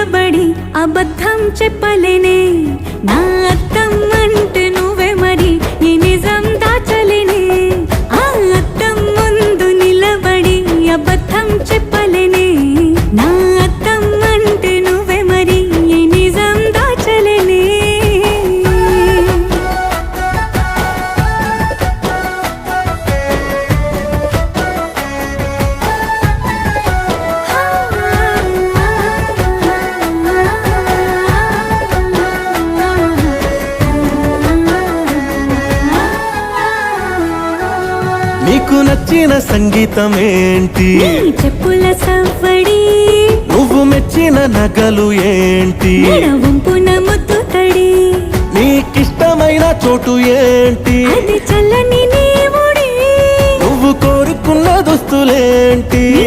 నిలబడి అబద్ధం చెప్పలేనే నా అద్దం అంటే నువ్వే మరి ఈ నిజం దాచలేనే ఆ అద్దం ముందు నిలబడి అబద్ధం చెప్పలేనే నా అద్దం అంటే నువ్వే మరి ఈ నిజం దాచలేనే నీకు నచ్చిన సంగీతం ఏంటి నీ చెప్పుల సవ్వడి నువ్వు మెచ్చిన నగలు ఏంటి వంపున ముద్దు తడి నీకిష్టమైన చోటు ఏంటి అది చల్లని నీ ముడి నువ్వు కోరుకున్న దుస్తులేంటి నీ